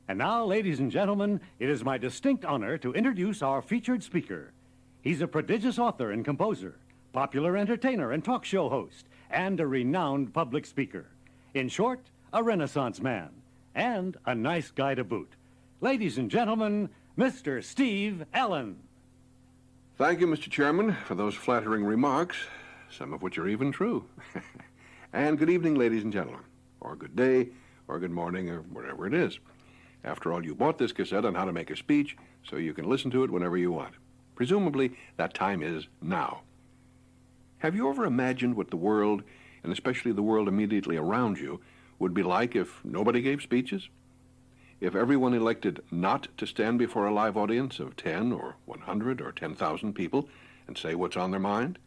And now, ladies and gentlemen, it is my distinct honor to introduce our featured speaker. He's a prodigious author and composer, popular entertainer and talk show host, and a renowned public speaker. In short, a Renaissance man, and a nice guy to boot. Ladies and gentlemen, Mr. Steve Allen. Thank you, Mr. Chairman, for those flattering remarks, some of which are even true. And good evening, ladies and gentlemen, or good day, or good morning, or whatever it is. After all, you bought this cassette on how to make a speech, so you can listen to it whenever you want. Presumably, that time is now. Have you ever imagined what the world, and especially the world immediately around you, would be like if nobody gave speeches? If everyone elected not to stand before a live audience of 10 or 100 or 10,000 people and say what's on their mind?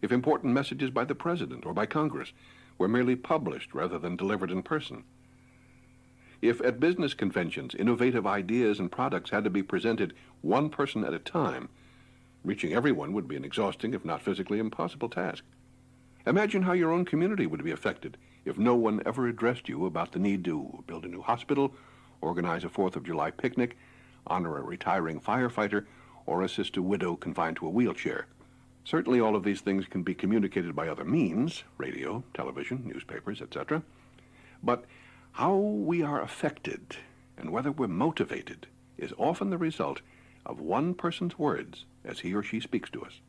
If important messages by the president or by Congress were merely published rather than delivered in person? If at business conventions, innovative ideas and products had to be presented one person at a time, reaching everyone would be an exhausting, if not physically impossible task. Imagine how your own community would be affected if no one ever addressed you about the need to build a new hospital, organize a 4th of July picnic, honor a retiring firefighter, or assist a widow confined to a wheelchair. Certainly all of these things can be communicated by other means, radio, television, newspapers, etc. But how we are affected and whether we're motivated is often the result of one person's words as he or she speaks to us.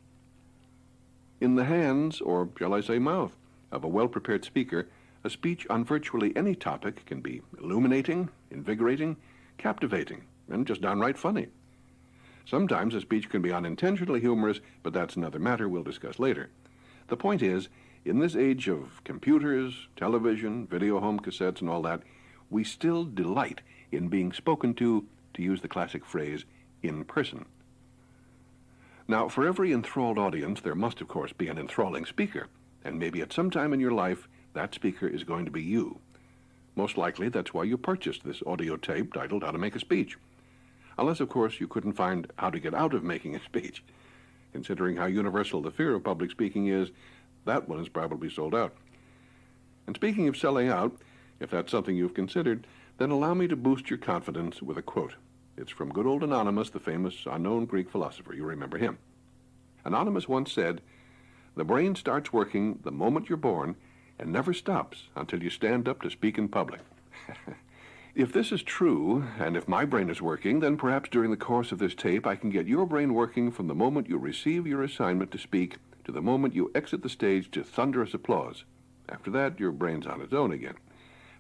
In the hands, or shall I say mouth, of a well-prepared speaker, a speech on virtually any topic can be illuminating, invigorating, captivating, and just downright funny. Sometimes a speech can be unintentionally humorous, but that's another matter we'll discuss later. The point is, in this age of computers, television, video home cassettes, and all that, we still delight in being spoken to use the classic phrase, in person. Now, for every enthralled audience, there must, of course, be an enthralling speaker, and maybe at some time in your life, that speaker is going to be you. Most likely, that's why you purchased this audio tape titled How to Make a Speech. Unless, of course, you couldn't find how to get out of making a speech. Considering how universal the fear of public speaking is, that one is probably sold out. And speaking of selling out, if that's something you've considered, then allow me to boost your confidence with a quote. It's from good old Anonymous, the famous unknown Greek philosopher. You remember him. Anonymous once said, "The brain starts working the moment you're born and never stops until you stand up to speak in public." If this is true, and if my brain is working, then perhaps during the course of this tape I can get your brain working from the moment you receive your assignment to speak to the moment you exit the stage to thunderous applause. After that, your brain's on its own again.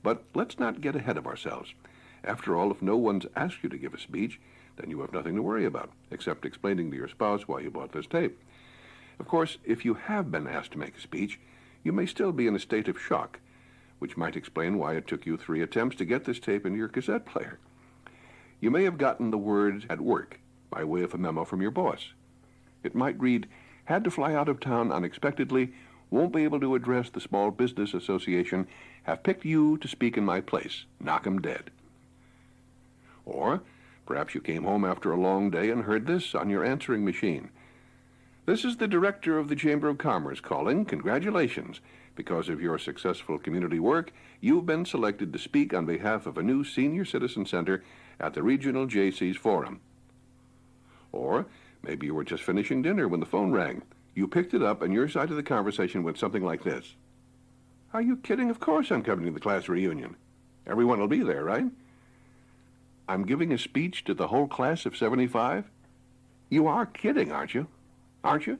But let's not get ahead of ourselves. After all, if no one's asked you to give a speech, then you have nothing to worry about, except explaining to your spouse why you bought this tape. Of course, if you have been asked to make a speech, you may still be in a state of shock, which might explain why it took you 3 attempts to get this tape into your cassette player. You may have gotten the word "at work" by way of a memo from your boss. It might read, "Had to fly out of town unexpectedly, won't be able to address the Small Business Association, have picked you to speak in my place, knock 'em dead." Or perhaps you came home after a long day and heard this on your answering machine. "This is the director of the Chamber of Commerce calling. Congratulations. Because of your successful community work, you've been selected to speak on behalf of a new senior citizen center at the Regional JC's Forum." Or maybe you were just finishing dinner when the phone rang. You picked it up and your side of the conversation went something like this. "Are you kidding? Of course I'm coming to the class reunion. Everyone will be there, right?" "I'm giving a speech to the whole class of 75? You are kidding, aren't you? Aren't you?"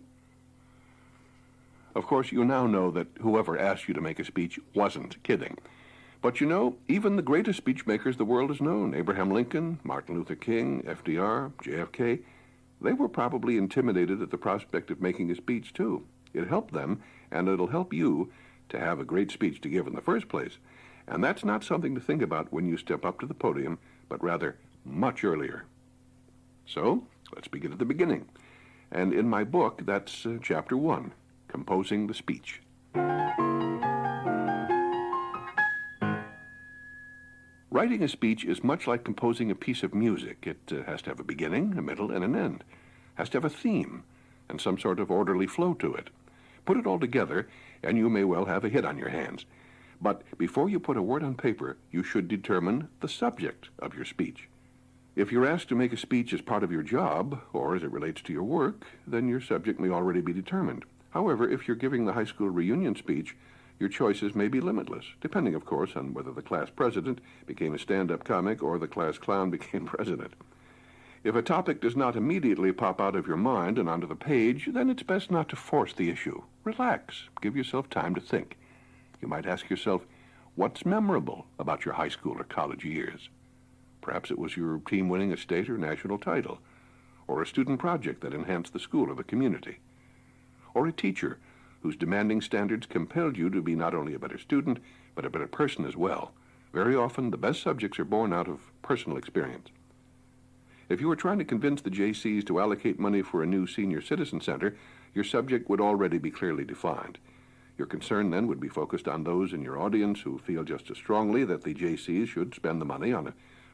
Of course, you now know that whoever asked you to make a speech wasn't kidding. But you know, even the greatest speech makers the world has known, Abraham Lincoln, Martin Luther King, FDR, JFK, they were probably intimidated at the prospect of making a speech too. It helped them, and it'll help you, to have a great speech to give in the first place. And that's not something to think about when you step up to the podium, but rather much earlier. So, let's begin at the beginning. And in my book, that's Chapter 1, Composing the Speech. Writing a speech is much like composing a piece of music. It has to have a beginning, a middle, and an end. Has to have a theme and some sort of orderly flow to it. Put it all together, and you may well have a hit on your hands. But before you put a word on paper, you should determine the subject of your speech. If you're asked to make a speech as part of your job, or as it relates to your work, then your subject may already be determined. However, if you're giving the high school reunion speech, your choices may be limitless, depending, of course, on whether the class president became a stand-up comic or the class clown became president. If a topic does not immediately pop out of your mind and onto the page, then it's best not to force the issue. Relax. Give yourself time to think. You might ask yourself, what's memorable about your high school or college years? Perhaps it was your team winning a state or national title, or a student project that enhanced the school or the community, or a teacher whose demanding standards compelled you to be not only a better student, but a better person as well. Very often, the best subjects are born out of personal experience. If you were trying to convince the JCs to allocate money for a new senior citizen center, your subject would already be clearly defined. Your concern then would be focused on those in your audience who feel just as strongly that the JCs should spend the money on a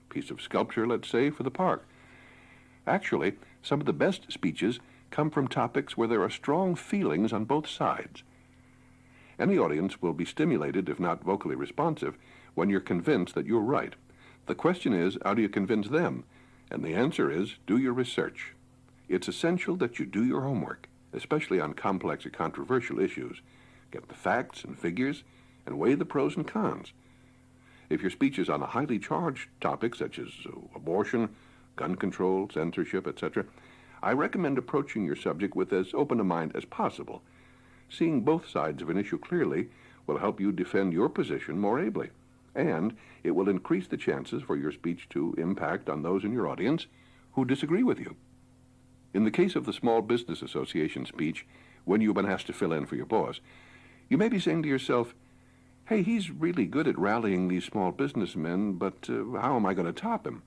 piece of sculpture, let's say, for the park. Actually, some of the best speeches come from topics where there are strong feelings on both sides. Any audience will be stimulated, if not vocally responsive, when you're convinced that you're right. The question is, how do you convince them? And the answer is, do your research. It's essential that you do your homework, especially on complex or controversial issues. Get the facts and figures, and weigh the pros and cons. If your speech is on a highly charged topic, such as abortion, gun control, censorship, etc., I recommend approaching your subject with as open a mind as possible. Seeing both sides of an issue clearly will help you defend your position more ably, and it will increase the chances for your speech to impact on those in your audience who disagree with you. In the case of the Small Business Association speech, when you've been asked to fill in for your boss, you may be saying to yourself, hey, he's really good at rallying these small businessmen, but how am I going to top him?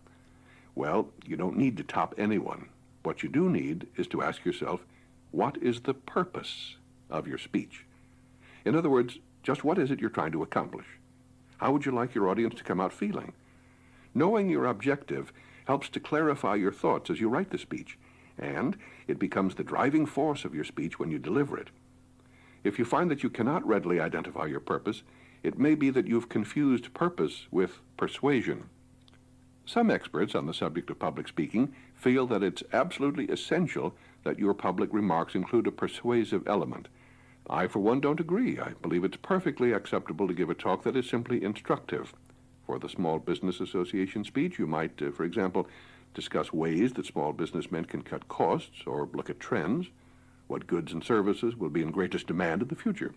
Well, you don't need to top anyone. What you do need is to ask yourself, what is the purpose of your speech? In other words, just what is it you're trying to accomplish? How would you like your audience to come out feeling? Knowing your objective helps to clarify your thoughts as you write the speech, and it becomes the driving force of your speech when you deliver it. If you find that you cannot readily identify your purpose, it may be that you've confused purpose with persuasion. Some experts on the subject of public speaking feel that it's absolutely essential that your public remarks include a persuasive element. I, for one, don't agree. I believe it's perfectly acceptable to give a talk that is simply instructive. For the Small Business Association speech, you might, for example, discuss ways that small businessmen can cut costs or look at trends, what goods and services will be in greatest demand in the future.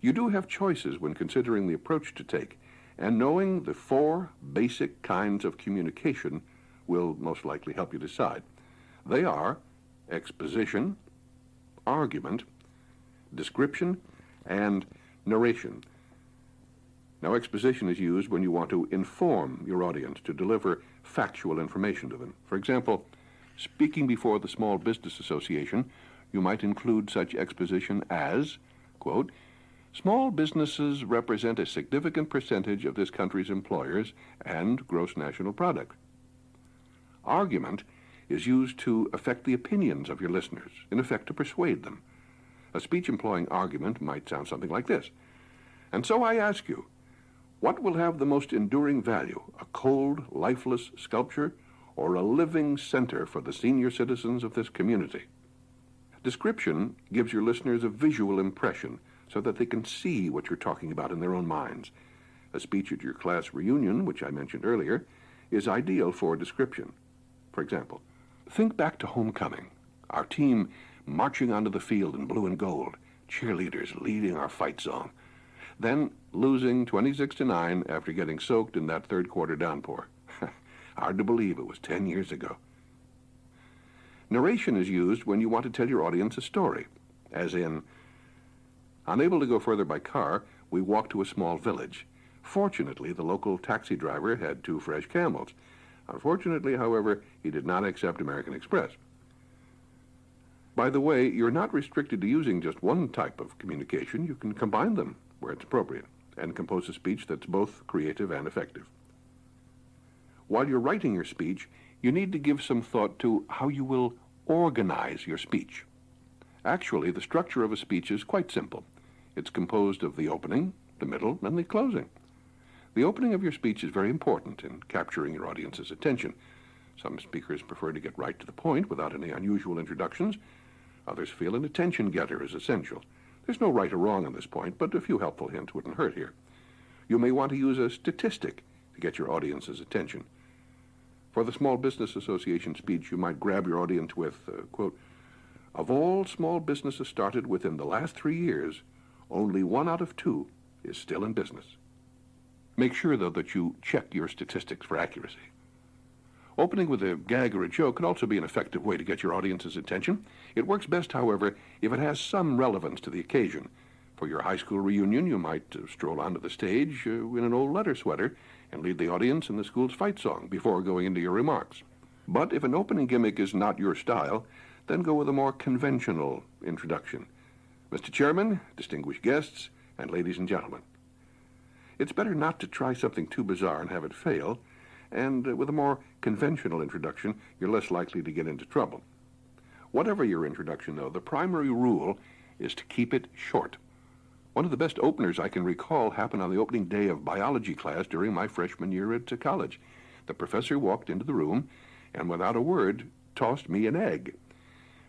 You do have choices when considering the approach to take, and knowing the 4 basic kinds of communication will most likely help you decide. They are exposition, argument, description, and narration. Now, exposition is used when you want to inform your audience, to deliver factual information to them. For example, speaking before the Small Business Association, you might include such exposition as, quote, small businesses represent a significant percentage of this country's employers and gross national product. Argument is used to affect the opinions of your listeners, in effect to persuade them. A speech employing argument might sound something like this. And so I ask you, what will have the most enduring value, a cold, lifeless sculpture, or a living center for the senior citizens of this community? Description gives your listeners a visual impression so that they can see what you're talking about in their own minds. A speech at your class reunion, which I mentioned earlier, is ideal for description. For example, think back to homecoming, our team marching onto the field in blue and gold, cheerleaders leading our fight song, then losing 26-9 after getting soaked in that third quarter downpour. Hard to believe it was 10 years ago. Narration is used when you want to tell your audience a story, as in, unable to go further by car, we walked to a small village. Fortunately, the local taxi driver had 2 fresh camels. Unfortunately, however, he did not accept American Express. By the way, you're not restricted to using just one type of communication. You can combine them where it's appropriate and compose a speech that's both creative and effective. While you're writing your speech, you need to give some thought to how you will organize your speech. Actually, the structure of a speech is quite simple. It's composed of the opening, the middle, and the closing. The opening of your speech is very important in capturing your audience's attention. Some speakers prefer to get right to the point without any unusual introductions. Others feel an attention getter is essential. There's no right or wrong on this point, but a few helpful hints wouldn't hurt here. You may want to use a statistic to get your audience's attention. For the Small Business Association speech, you might grab your audience with, quote, "Of all small businesses started within the last 3 years, only 1 out of 2 is still in business." Make sure, though, that you check your statistics for accuracy. Opening with a gag or a joke can also be an effective way to get your audience's attention. It works best, however, if it has some relevance to the occasion. For your high school reunion, you might stroll onto the stage in an old leather sweater and lead the audience in the school's fight song before going into your remarks. But if an opening gimmick is not your style, then go with a more conventional introduction. Mr. Chairman, distinguished guests, and ladies and gentlemen. It's better not to try something too bizarre and have it fail, and with a more conventional introduction, you're less likely to get into trouble. Whatever your introduction, though, the primary rule is to keep it short. One of the best openers I can recall happened on the opening day of biology class during my freshman year at college. The professor walked into the room and, without a word, tossed me an egg.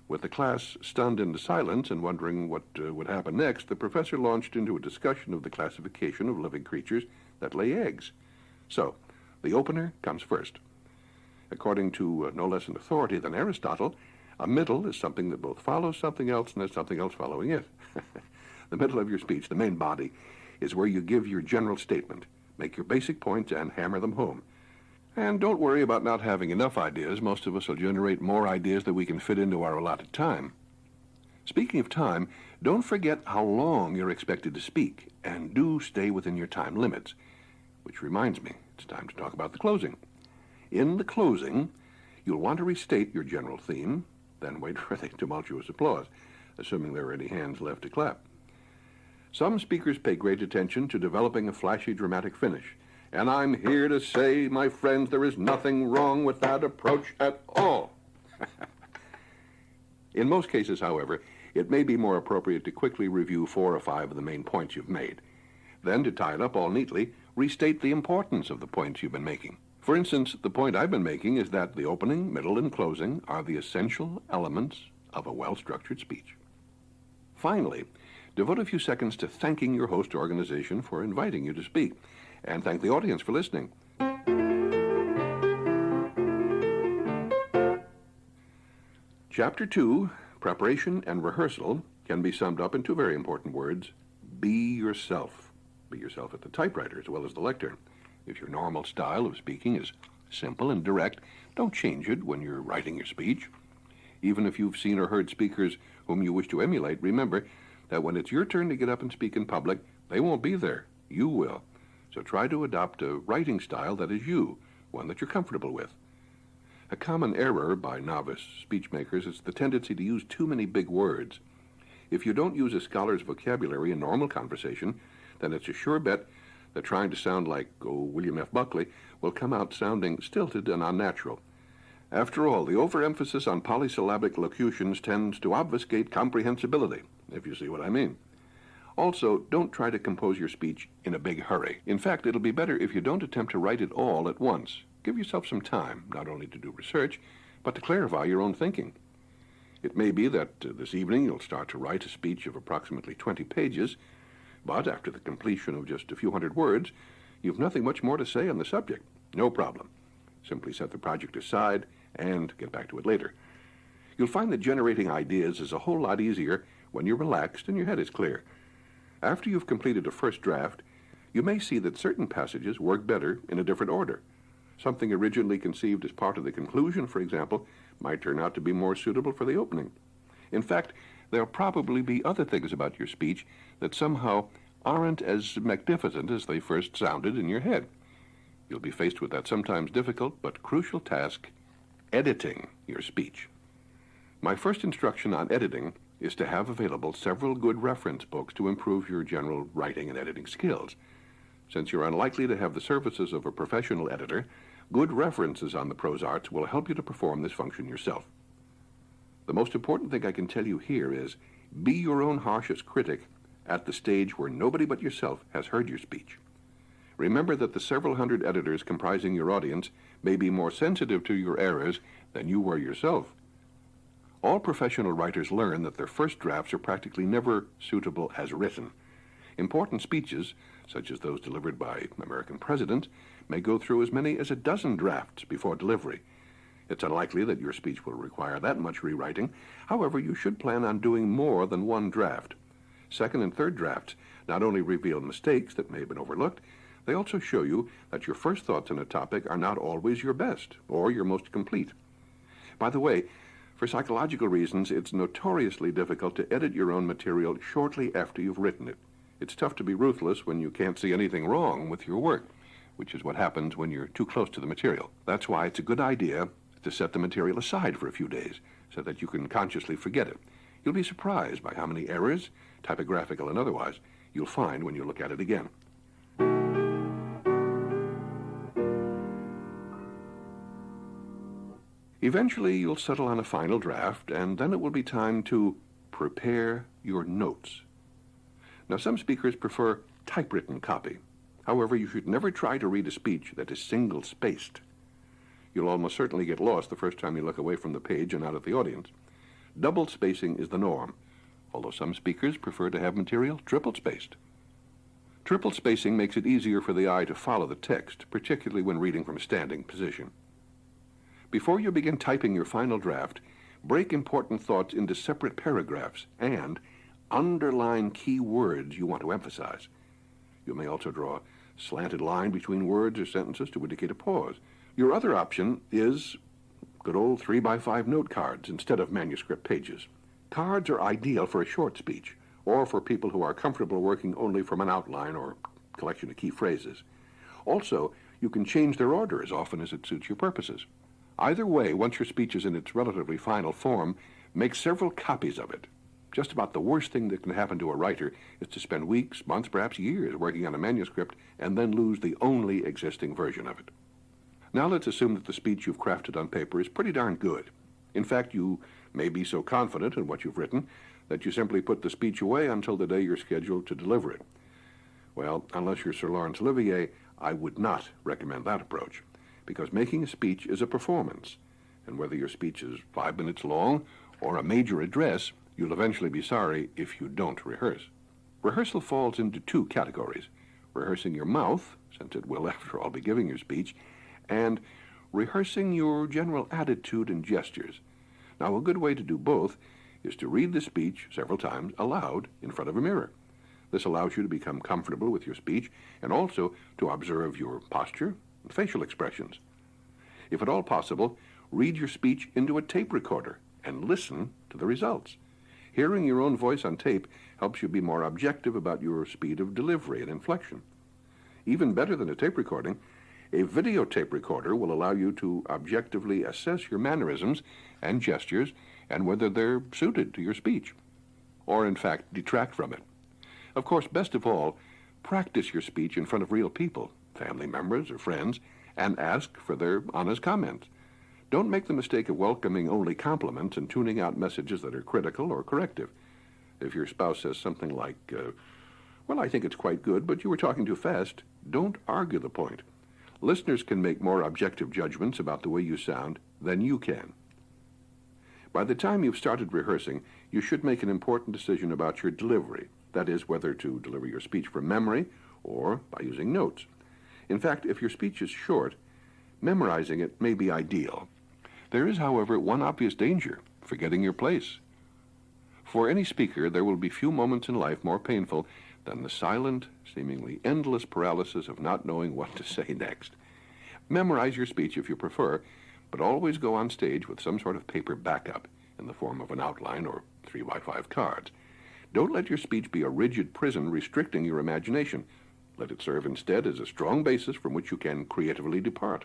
With the class stunned into silence and wondering what would happen next, the professor launched into a discussion of the classification of living creatures that lay eggs. So, the opener comes first. According to no less an authority than Aristotle, a middle is something that both follows something else and has something else following it. The middle of your speech, the main body, is where you give your general statement, make your basic points, and hammer them home. And don't worry about not having enough ideas. Most of us will generate more ideas than we can fit into our allotted time. Speaking of time, don't forget how long you're expected to speak, and do stay within your time limits. Which reminds me, it's time to talk about the closing. In the closing, you'll want to restate your general theme, then wait for the tumultuous applause, assuming there are any hands left to clap. Some speakers pay great attention to developing a flashy, dramatic finish. And I'm here to say, my friends, there is nothing wrong with that approach at all. In most cases, however, it may be more appropriate to quickly review 4 or 5 of the main points you've made. Then, to tie it up all neatly, restate the importance of the points you've been making. For instance, the point I've been making is that the opening, middle, and closing are the essential elements of a well-structured speech. Finally, devote a few seconds to thanking your host organization for inviting you to speak, and thank the audience for listening. Chapter 2, Preparation and Rehearsal, can be summed up in 2 very important words: be yourself. Be yourself at the typewriter as well as the lectern. If your normal style of speaking is simple and direct, don't change it when you're writing your speech. Even if you've seen or heard speakers whom you wish to emulate, remember that when it's your turn to get up and speak in public, they won't be there. You will. So try to adopt a writing style that is you, one that you're comfortable with. A common error by novice speechmakers is the tendency to use too many big words. If you don't use a scholar's vocabulary in normal conversation, then it's a sure bet that trying to sound like, William F. Buckley will come out sounding stilted and unnatural. After all, the overemphasis on polysyllabic locutions tends to obfuscate comprehensibility, if you see what I mean. Also, don't try to compose your speech in a big hurry. In fact, it'll be better if you don't attempt to write it all at once. Give yourself some time, not only to do research, but to clarify your own thinking. It may be that this evening you'll start to write a speech of approximately 20 pages, but after the completion of just a few hundred words, you've nothing much more to say on the subject. No problem. Simply set the project aside and get back to it later. You'll find that generating ideas is a whole lot easier when you're relaxed and your head is clear. After you've completed a first draft, you may see that certain passages work better in a different order. Something originally conceived as part of the conclusion, for example, might turn out to be more suitable for the opening. In fact, there'll probably be other things about your speech that somehow aren't as magnificent as they first sounded in your head. You'll be faced with that sometimes difficult but crucial task, editing your speech. My first instruction on editing is to have available several good reference books to improve your general writing and editing skills. Since you're unlikely to have the services of a professional editor, good references on the prose arts will help you to perform this function yourself. The most important thing I can tell you here is be your own harshest critic at the stage where nobody but yourself has heard your speech. Remember that the several hundred editors comprising your audience may be more sensitive to your errors than you were yourself. All professional writers learn that their first drafts are practically never suitable as written. Important speeches, such as those delivered by American presidents, may go through as many as a dozen drafts before delivery. It's unlikely that your speech will require that much rewriting. However, you should plan on doing more than one draft. Second and third drafts not only reveal mistakes that may have been overlooked, they also show you that your first thoughts on a topic are not always your best or your most complete. By the way, for psychological reasons, it's notoriously difficult to edit your own material shortly after you've written it. It's tough to be ruthless when you can't see anything wrong with your work, which is what happens when you're too close to the material. That's why it's a good idea to set the material aside for a few days so that you can consciously forget it. You'll be surprised by how many errors, typographical and otherwise, you'll find when you look at it again. Eventually, you'll settle on a final draft, and then it will be time to prepare your notes. Now, some speakers prefer typewritten copy. However, you should never try to read a speech that is single-spaced. You'll almost certainly get lost the first time you look away from the page and out at the audience. Double spacing is the norm, although some speakers prefer to have material triple-spaced. Triple spacing makes it easier for the eye to follow the text, particularly when reading from a standing position. Before you begin typing your final draft, break important thoughts into separate paragraphs and underline key words you want to emphasize. You may also draw a slanted line between words or sentences to indicate a pause. Your other option is good old 3x5 note cards instead of manuscript pages. Cards are ideal for a short speech or for people who are comfortable working only from an outline or collection of key phrases. Also, you can change their order as often as it suits your purposes. Either way, once your speech is in its relatively final form, make several copies of it. Just about the worst thing that can happen to a writer is to spend weeks, months, perhaps years working on a manuscript and then lose the only existing version of it. Now let's assume that the speech you've crafted on paper is pretty darn good. In fact, you may be so confident in what you've written that you simply put the speech away until the day you're scheduled to deliver it. Well, unless you're Sir Laurence Olivier, I would not recommend that approach, because making a speech is a performance, and whether your speech is 5 minutes long or a major address, you'll eventually be sorry if you don't rehearse. Rehearsal falls into two categories: rehearsing your mouth, since it will, after all, be giving your speech, and rehearsing your general attitude and gestures. Now, a good way to do both is to read the speech several times aloud in front of a mirror. This allows you to become comfortable with your speech and also to observe your posture and facial expressions. If at all possible, read your speech into a tape recorder and listen to the results. Hearing your own voice on tape helps you be more objective about your speed of delivery and inflection. Even better than a tape recording, a videotape recorder will allow you to objectively assess your mannerisms and gestures and whether they're suited to your speech, or in fact detract from it. Of course, best of all, practice your speech in front of real people, family members or friends, and ask for their honest comments. Don't make the mistake of welcoming only compliments and tuning out messages that are critical or corrective. If your spouse says something like, well, I think it's quite good, but you were talking too fast, don't argue the point. Listeners can make more objective judgments about the way you sound than you can. By the time you've started rehearsing, you should make an important decision about your delivery. That is, whether to deliver your speech from memory or by using notes. In fact, if your speech is short, memorizing it may be ideal. There is, however, one obvious danger: forgetting your place. For any speaker, there will be few moments in life more painful than the silent, seemingly endless paralysis of not knowing what to say next. Memorize your speech if you prefer, but always go on stage with some sort of paper backup in the form of an outline or 3x5 cards. Don't let your speech be a rigid prison restricting your imagination. Let it serve instead as a strong basis from which you can creatively depart.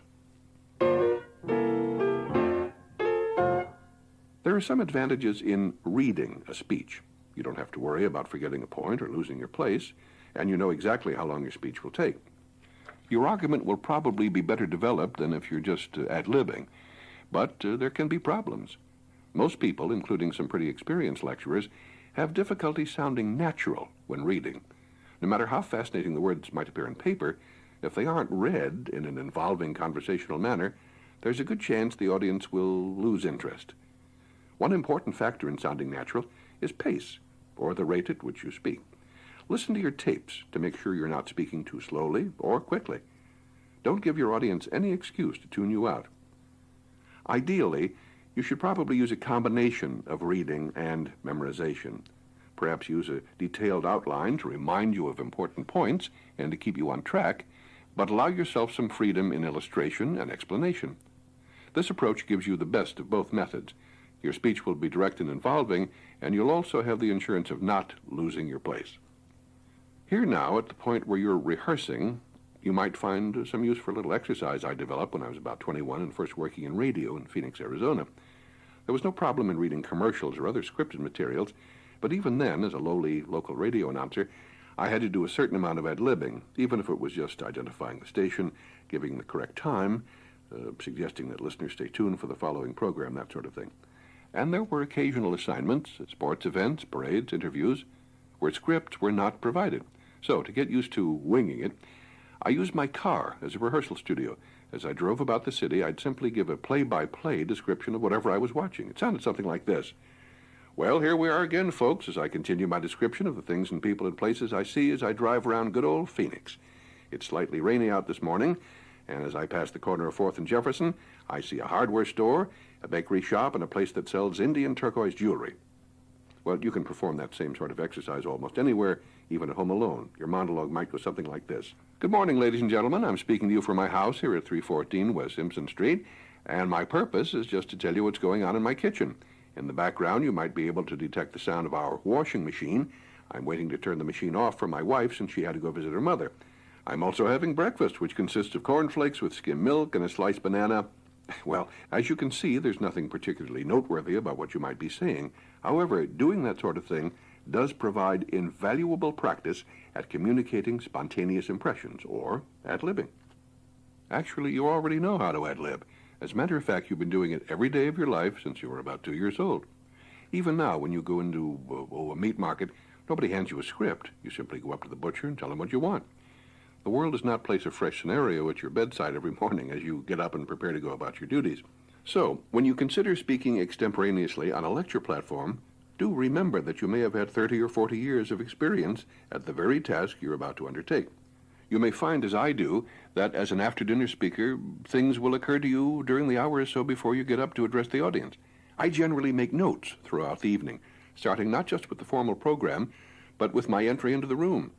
There are some advantages in reading a speech. You don't have to worry about forgetting a point or losing your place, and you know exactly how long your speech will take. Your argument will probably be better developed than if you're just ad-libbing, but there can be problems. Most people, including some pretty experienced lecturers, have difficulty sounding natural when reading. No matter how fascinating the words might appear on paper, if they aren't read in an involving conversational manner, there's a good chance the audience will lose interest. One important factor in sounding natural is pace, or the rate at which you speak. Listen to your tapes to make sure you're not speaking too slowly or quickly. Don't give your audience any excuse to tune you out. Ideally, you should probably use a combination of reading and memorization. Perhaps use a detailed outline to remind you of important points and to keep you on track, but allow yourself some freedom in illustration and explanation. This approach gives you the best of both methods. Your speech will be direct and involving, and you'll also have the assurance of not losing your place. Here now, at the point where you're rehearsing, you might find some use for a little exercise I developed when I was about 21 and first working in radio in Phoenix, Arizona. There was no problem in reading commercials or other scripted materials, but even then, as a lowly local radio announcer, I had to do a certain amount of ad-libbing, even if it was just identifying the station, giving the correct time, suggesting that listeners stay tuned for the following program, that sort of thing. And there were occasional assignments at sports events, parades, interviews, where scripts were not provided. So, to get used to winging it, I used my car as a rehearsal studio. As I drove about the city, I'd simply give a play-by-play description of whatever I was watching. It sounded something like this. Well, here we are again, folks, as I continue my description of the things and people and places I see as I drive around good old Phoenix. It's slightly rainy out this morning, and as I pass the corner of 4th and Jefferson, I see a hardware store, a bakery shop, and a place that sells Indian turquoise jewelry. Well, you can perform that same sort of exercise almost anywhere, even at home alone. Your monologue might go something like this. Good morning, ladies and gentlemen. I'm speaking to you from my house here at 314 West Simpson Street, and my purpose is just to tell you what's going on in my kitchen. In the background, you might be able to detect the sound of our washing machine. I'm waiting to turn the machine off for my wife since she had to go visit her mother. I'm also having breakfast, which consists of cornflakes with skim milk and a sliced banana. Well, as you can see, there's nothing particularly noteworthy about what you might be saying. However, doing that sort of thing does provide invaluable practice at communicating spontaneous impressions, or ad-libbing. Actually, you already know how to ad-lib. As a matter of fact, you've been doing it every day of your life since you were about 2 years old. Even now, when you go into a meat market, nobody hands you a script. You simply go up to the butcher and tell him what you want. The world does not place a fresh scenario at your bedside every morning as you get up and prepare to go about your duties. So, when you consider speaking extemporaneously on a lecture platform, do remember that you may have had 30 or 40 years of experience at the very task you're about to undertake. You may find, as I do, that as an after-dinner speaker, things will occur to you during the hour or so before you get up to address the audience. I generally make notes throughout the evening, starting not just with the formal program, but with my entry into the room.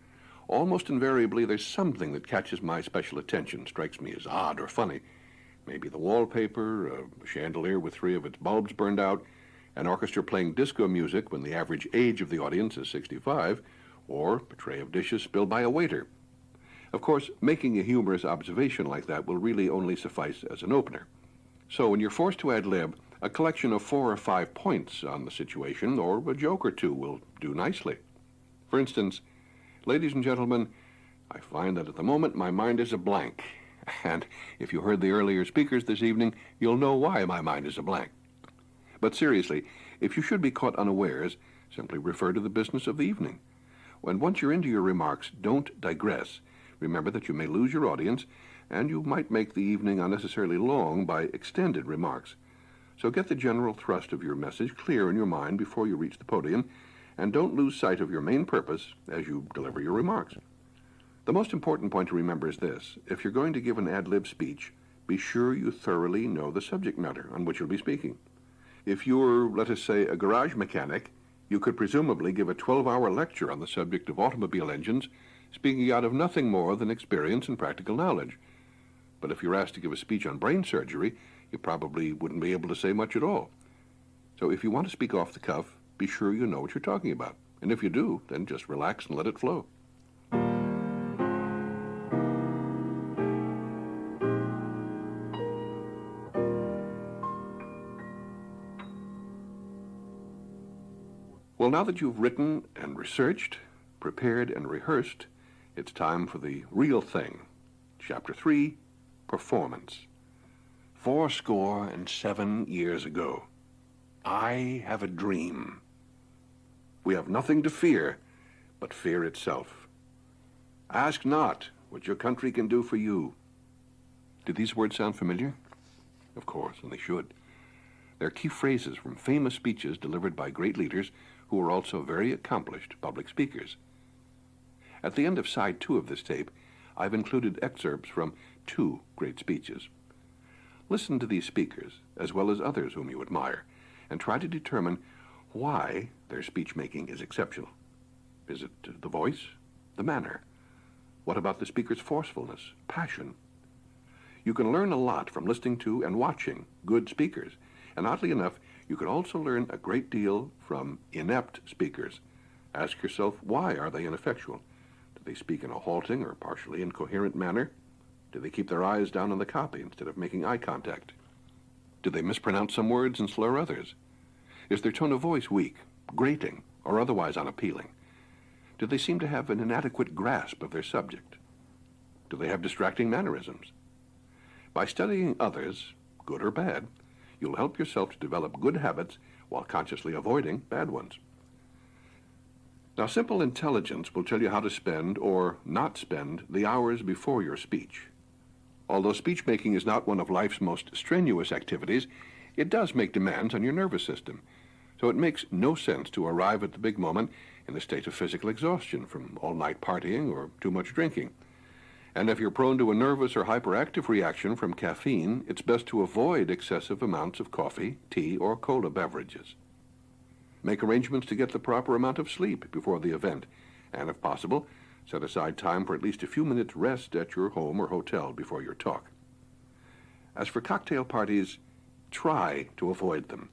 Almost invariably, there's something that catches my special attention, strikes me as odd or funny. Maybe the wallpaper, a chandelier with 3 of its bulbs burned out, an orchestra playing disco music when the average age of the audience is 65, or a tray of dishes spilled by a waiter. Of course, making a humorous observation like that will really only suffice as an opener. So when you're forced to ad-lib, a collection of 4 or 5 points on the situation, or a joke or two, will do nicely. For instance, ladies and gentlemen, I find that at the moment my mind is a blank. And if you heard the earlier speakers this evening, you'll know why my mind is a blank. But seriously, if you should be caught unawares, simply refer to the business of the evening. Once you're into your remarks, don't digress. Remember that you may lose your audience, and you might make the evening unnecessarily long by extended remarks. So get the general thrust of your message clear in your mind before you reach the podium, and don't lose sight of your main purpose as you deliver your remarks. The most important point to remember is this. If you're going to give an ad-lib speech, be sure you thoroughly know the subject matter on which you'll be speaking. If you're, let us say, a garage mechanic, you could presumably give a 12-hour lecture on the subject of automobile engines, speaking out of nothing more than experience and practical knowledge. But if you're asked to give a speech on brain surgery, you probably wouldn't be able to say much at all. So if you want to speak off the cuff, be sure you know what you're talking about. And if you do, then just relax and let it flow. Well, now that you've written and researched, prepared and rehearsed, it's time for the real thing. Chapter 3, Performance. 77 years ago, I have a dream. We have nothing to fear but fear itself. Ask not what your country can do for you. Do these words sound familiar? Of course, and they should. They're key phrases from famous speeches delivered by great leaders who are also very accomplished public speakers. At the end of side 2 of this tape, I've included excerpts from 2 great speeches. Listen to these speakers, as well as others whom you admire, and try to determine why their speech-making is exceptional. Is it the voice? The manner? What about the speaker's forcefulness, passion? You can learn a lot from listening to and watching good speakers, and oddly enough, you can also learn a great deal from inept speakers. Ask yourself, why are they ineffectual? Do they speak in a halting or partially incoherent manner? Do they keep their eyes down on the copy instead of making eye contact? Do they mispronounce some words and slur others? Is their tone of voice weak, grating, or otherwise unappealing? Do they seem to have an inadequate grasp of their subject? Do they have distracting mannerisms? By studying others, good or bad, you'll help yourself to develop good habits while consciously avoiding bad ones. Now, simple intelligence will tell you how to spend or not spend the hours before your speech. Although speech-making is not one of life's most strenuous activities, it does make demands on your nervous system. So it makes no sense to arrive at the big moment in a state of physical exhaustion from all-night partying or too much drinking. And if you're prone to a nervous or hyperactive reaction from caffeine, it's best to avoid excessive amounts of coffee, tea, or cola beverages. Make arrangements to get the proper amount of sleep before the event, and if possible, set aside time for at least a few minutes rest at your home or hotel before your talk. As for cocktail parties, try to avoid them.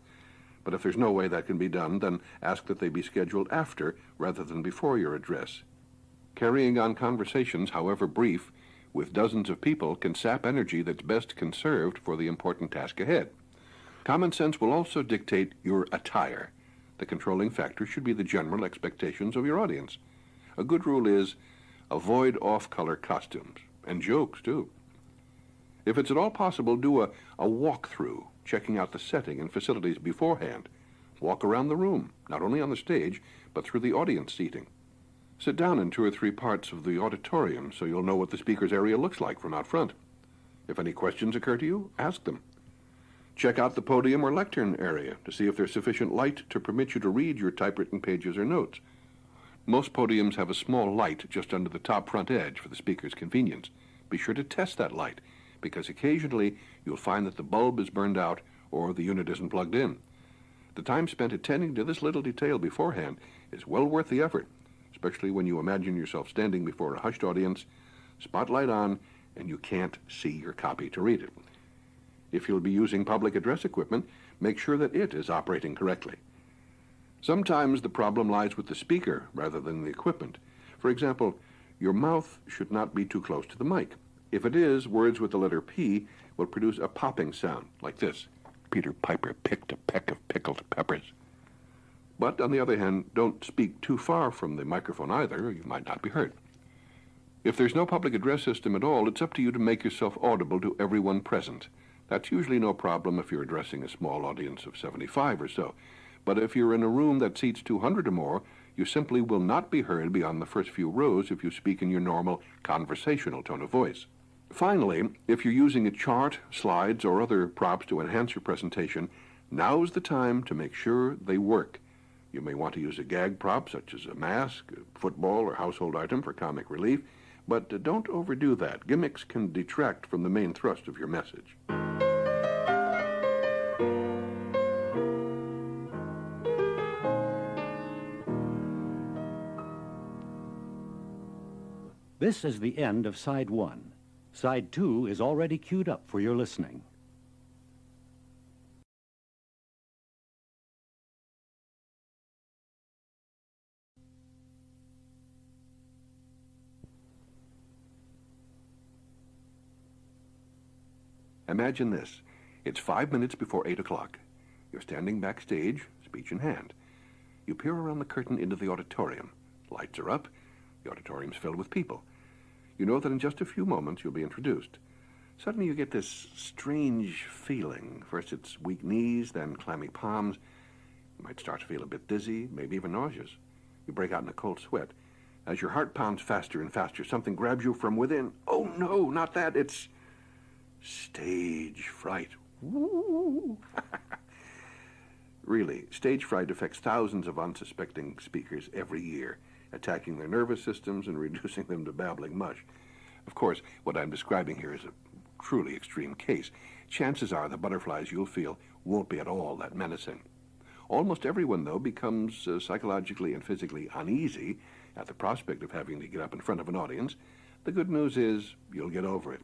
But if there's no way that can be done, then ask that they be scheduled after rather than before your address. Carrying on conversations, however brief, with dozens of people can sap energy that's best conserved for the important task ahead. Common sense will also dictate your attire. The controlling factor should be the general expectations of your audience. A good rule is avoid off-color costumes, and jokes, too. If it's at all possible, do a walkthrough, checking out the setting and facilities beforehand. Walk around the room, not only on the stage, but through the audience seating. Sit down in 2 or 3 parts of the auditorium so you'll know what the speaker's area looks like from out front. If any questions occur to you, ask them. Check out the podium or lectern area to see if there's sufficient light to permit you to read your typewritten pages or notes. Most podiums have a small light just under the top front edge for the speaker's convenience. Be sure to test that light, because occasionally you'll find that the bulb is burned out or the unit isn't plugged in. The time spent attending to this little detail beforehand is well worth the effort, especially when you imagine yourself standing before a hushed audience, spotlight on, and you can't see your copy to read it. If you'll be using public address equipment, make sure that it is operating correctly. Sometimes the problem lies with the speaker rather than the equipment. For example, your mouth should not be too close to the mic. If it is, words with the letter P will produce a popping sound, like this. Peter Piper picked a peck of pickled peppers. But, on the other hand, don't speak too far from the microphone either, or you might not be heard. If there's no public address system at all, it's up to you to make yourself audible to everyone present. That's usually no problem if you're addressing a small audience of 75 or so. But if you're in a room that seats 200 or more, you simply will not be heard beyond the first few rows if you speak in your normal conversational tone of voice. Finally, if you're using a chart, slides, or other props to enhance your presentation, now's the time to make sure they work. You may want to use a gag prop, such as a mask, a football, or household item for comic relief, but don't overdo that. Gimmicks can detract from the main thrust of your message. This is the end of Side 1. Side 2 is already queued up for your listening. Imagine this. It's 5 minutes before 8 o'clock. You're standing backstage, speech in hand. You peer around the curtain into the auditorium. Lights are up. The auditorium's filled with people. You know that in just a few moments you'll be introduced. Suddenly you get this strange feeling. First it's weak knees, then clammy palms. You might start to feel a bit dizzy, maybe even nauseous. You break out in a cold sweat. As your heart pounds faster and faster, something grabs you from within. Oh, no, not that. It's stage fright. Woo! Really, stage fright affects thousands of unsuspecting speakers every year, attacking their nervous systems and reducing them to babbling mush. Of course, what I'm describing here is a truly extreme case. Chances are the butterflies you'll feel won't be at all that menacing. Almost everyone, though, becomes psychologically and physically uneasy at the prospect of having to get up in front of an audience. The good news is you'll get over it.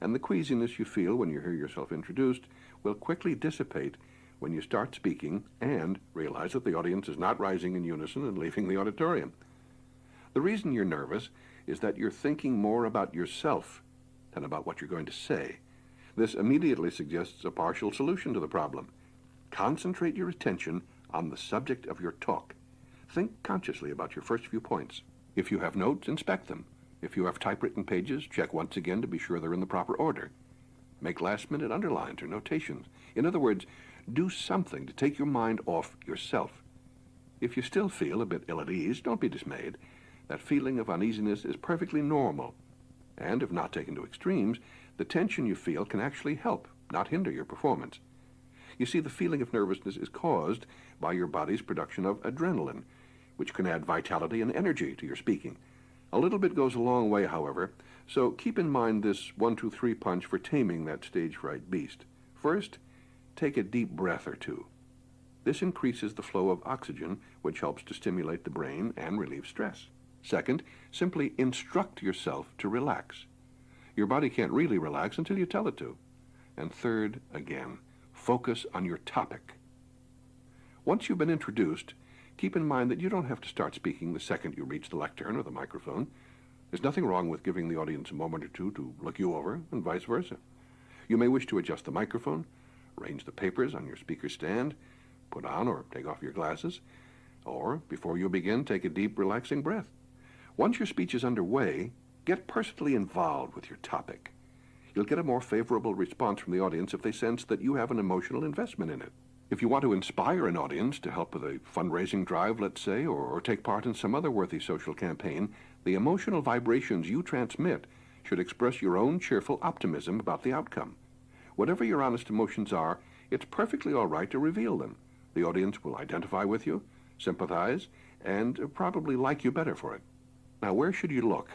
And the queasiness you feel when you hear yourself introduced will quickly dissipate when you start speaking and realize that the audience is not rising in unison and leaving the auditorium. The reason you're nervous is that you're thinking more about yourself than about what you're going to say. This immediately suggests a partial solution to the problem. Concentrate your attention on the subject of your talk. Think consciously about your first few points. If you have notes, inspect them. If you have typewritten pages, check once again to be sure they're in the proper order. Make last-minute underlines or notations. In other words, do something to take your mind off yourself. If you still feel a bit ill at ease, don't be dismayed. That feeling of uneasiness is perfectly normal. And if not taken to extremes, the tension you feel can actually help, not hinder your performance. You see, the feeling of nervousness is caused by your body's production of adrenaline, which can add vitality and energy to your speaking. A little bit goes a long way, however, so keep in mind this 1-2-3 punch for taming that stage fright beast. First, take a deep breath or two. This increases the flow of oxygen, which helps to stimulate the brain and relieve stress. Second, simply instruct yourself to relax. Your body can't really relax until you tell it to. And third, again, focus on your topic. Once you've been introduced, keep in mind that you don't have to start speaking the second you reach the lectern or the microphone. There's nothing wrong with giving the audience a moment or two to look you over, and vice versa. You may wish to adjust the microphone, arrange the papers on your speaker stand, put on or take off your glasses, or, before you begin, take a deep, relaxing breath. Once your speech is underway, get personally involved with your topic. You'll get a more favorable response from the audience if they sense that you have an emotional investment in it. If you want to inspire an audience to help with a fundraising drive, let's say, or take part in some other worthy social campaign, the emotional vibrations you transmit should express your own cheerful optimism about the outcome. Whatever your honest emotions are, it's perfectly all right to reveal them. The audience will identify with you, sympathize, and probably like you better for it. Now, where should you look?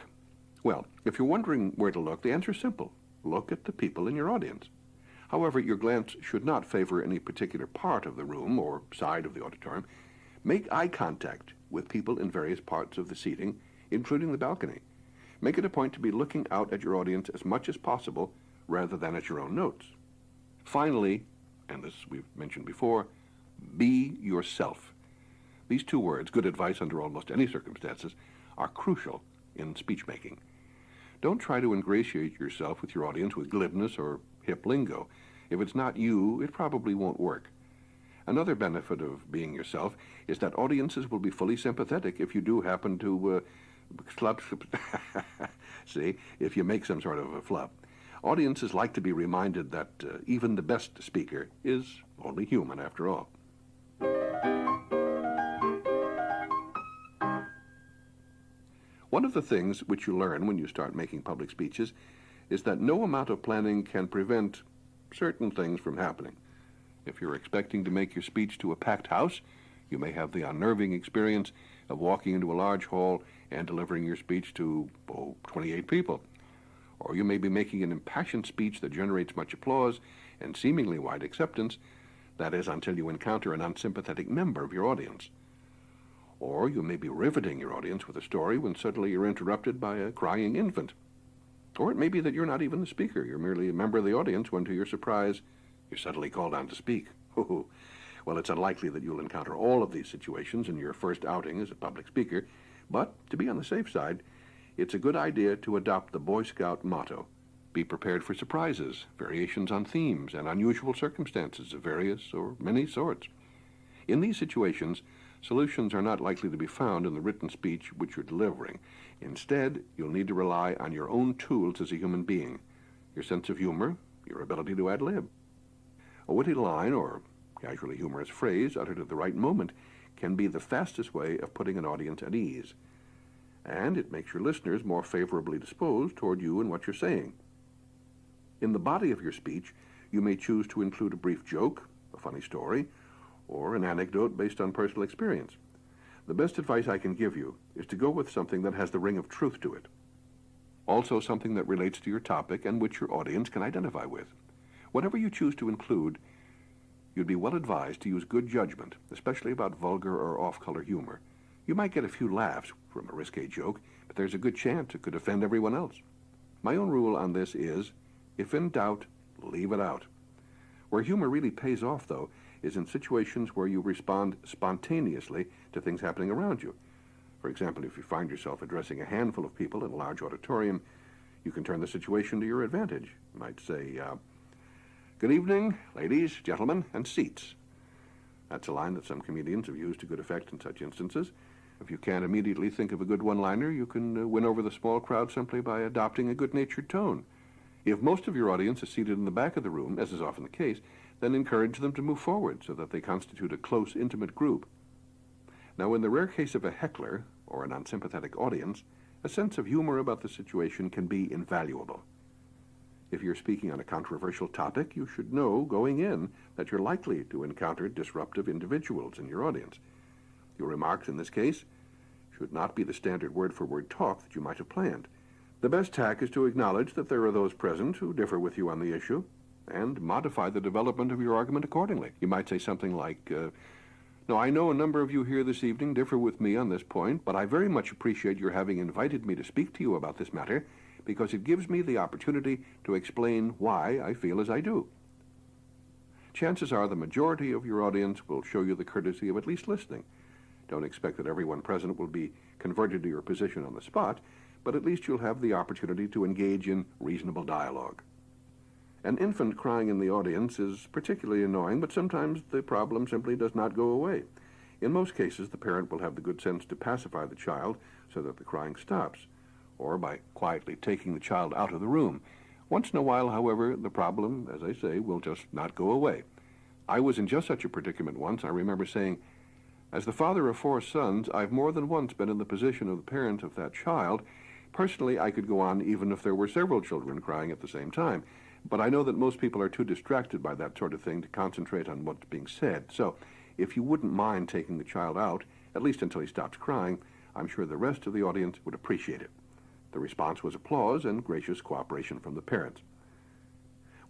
Well, if you're wondering where to look, the answer is simple. Look at the people in your audience. However, your glance should not favor any particular part of the room or side of the auditorium. Make eye contact with people in various parts of the seating, including the balcony. Make it a point to be looking out at your audience as much as possible rather than at your own notes. Finally, and this we've mentioned before, be yourself. These two words, good advice under almost any circumstances, are crucial in speech making. Don't try to ingratiate yourself with your audience with glibness or hip lingo. If it's not you, it probably won't work. Another benefit of being yourself is that audiences will be fully sympathetic if you do happen to see, if you make some sort of a flub. Audiences like to be reminded that even the best speaker is only human after all. One of the things which you learn when you start making public speeches is that no amount of planning can prevent certain things from happening. If you're expecting to make your speech to a packed house, you may have the unnerving experience of walking into a large hall and delivering your speech to, 28 people. Or you may be making an impassioned speech that generates much applause and seemingly wide acceptance, that is, until you encounter an unsympathetic member of your audience. Or you may be riveting your audience with a story when suddenly you're interrupted by a crying infant. Or it may be that you're not even the speaker. You're merely a member of the audience when, to your surprise, you're suddenly called on to speak. Well, it's unlikely that you'll encounter all of these situations in your first outing as a public speaker, but to be on the safe side, it's a good idea to adopt the Boy Scout motto: be prepared for surprises, variations on themes, and unusual circumstances of various or many sorts. In these situations, solutions are not likely to be found in the written speech which you're delivering. Instead, you'll need to rely on your own tools as a human being, your sense of humor, your ability to ad lib. A witty line or casually humorous phrase uttered at the right moment can be the fastest way of putting an audience at ease. And it makes your listeners more favorably disposed toward you and what you're saying. In the body of your speech, you may choose to include a brief joke, a funny story, or an anecdote based on personal experience. The best advice I can give you is to go with something that has the ring of truth to it. Also something that relates to your topic and which your audience can identify with. Whatever you choose to include, you'd be well advised to use good judgment, especially about vulgar or off-color humor. You might get a few laughs from a risque joke, but there's a good chance it could offend everyone else. My own rule on this is, if in doubt, leave it out. Where humor really pays off, though, is in situations where you respond spontaneously to things happening around you. For example, if you find yourself addressing a handful of people in a large auditorium, you can turn the situation to your advantage. You might say, "Good evening, ladies, gentlemen, and seats." That's a line that some comedians have used to good effect in such instances. If you can't immediately think of a good one-liner, you can win over the small crowd simply by adopting a good-natured tone. If most of your audience is seated in the back of the room, as is often the case, then encourage them to move forward so that they constitute a close, intimate group. Now, in the rare case of a heckler or an unsympathetic audience, a sense of humor about the situation can be invaluable. If you're speaking on a controversial topic, you should know going in that you're likely to encounter disruptive individuals in your audience. Your remarks in this case should not be the standard word-for-word talk that you might have planned. The best tack is to acknowledge that there are those present who differ with you on the issue and modify the development of your argument accordingly. You might say something like, "No, I know a number of you here this evening differ with me on this point, but I very much appreciate your having invited me to speak to you about this matter because it gives me the opportunity to explain why I feel as I do." Chances are the majority of your audience will show you the courtesy of at least listening. Don't expect that everyone present will be converted to your position on the spot, but at least you'll have the opportunity to engage in reasonable dialogue. An infant crying in the audience is particularly annoying, but sometimes the problem simply does not go away. In most cases, the parent will have the good sense to pacify the child so that the crying stops, or by quietly taking the child out of the room. Once in a while, however, the problem, as I say, will just not go away. I was in just such a predicament once. I remember saying, "As the father of 4 sons, I've more than once been in the position of the parent of that child. Personally, I could go on even if there were several children crying at the same time. But I know that most people are too distracted by that sort of thing to concentrate on what's being said. So if you wouldn't mind taking the child out, at least until he stops crying, I'm sure the rest of the audience would appreciate it." The response was applause and gracious cooperation from the parents.